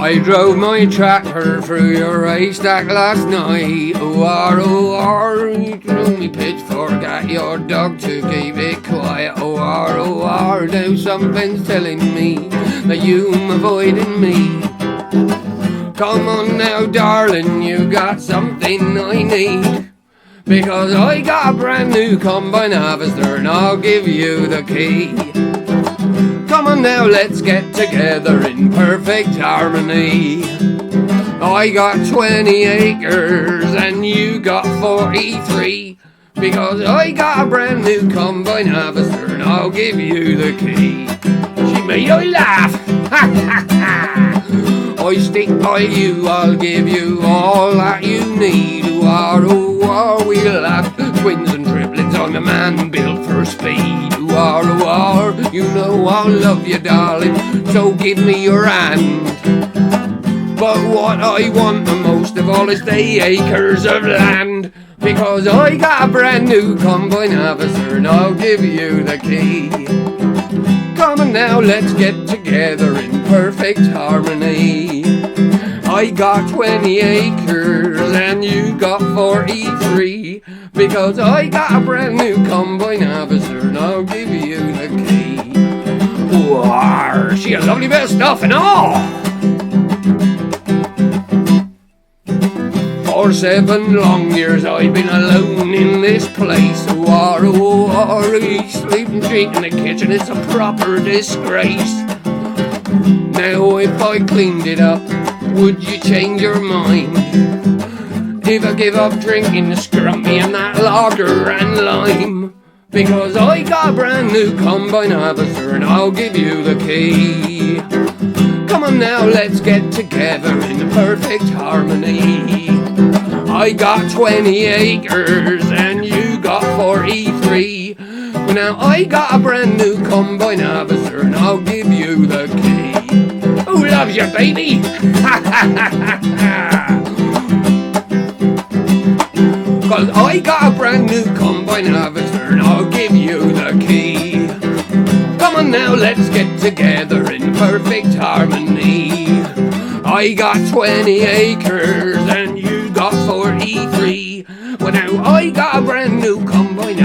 I drove my tractor through your haystack last night. Arr OO, you threw me pitchfork at your dog to keep it quiet. Arr OO, now something's telling me that you're avoiding me. Come on now, darling, you got something I need. Because I got a brand new Combine Harvester and I'll give you the key. Come on now, let's get together in perfect harmony. I got 20 acres and you got 43. Because I got a brand new Combine Harvester and I'll give you the key. She made I laugh, ha ha ha. I stick by you, I'll give you all that you need. Arr OO, we'll have twins and triplets, I'm a man built for speed. Arr OO, you know I'll love you, darling, so give me your hand. But what I want the most of all is the acres of land. Because I got a brand new Combine Harvester and I'll give you the key. Come on now, let's get together in perfect harmony. I got 20 acres and you got 43. Because I got a brand new Combine Harvester and I'll give you the key. Arr, she a lovely bit of stuff and all. For 7 long years I've been alone in this place. Arr OO, sleeping cheap in the kitchen, it's a proper disgrace. Now if I cleaned it up, would you change your mind? If I give up drinking the scrumpy and that lager and lime? Because I got a brand new Combine Harvester and I'll give you the key. Come on now, let's get together in perfect harmony. I got 20 acres and you got 43. Now I got a brand new Combine Harvester and I'll give you the key. Who loves you, baby? Ha ha ha ha ha. Cause I got a brand new Combine Harvester and I'll give you the key. Come on now, let's get together in perfect harmony. I got 20 acres and you got 43. Well now I got a brand new Combine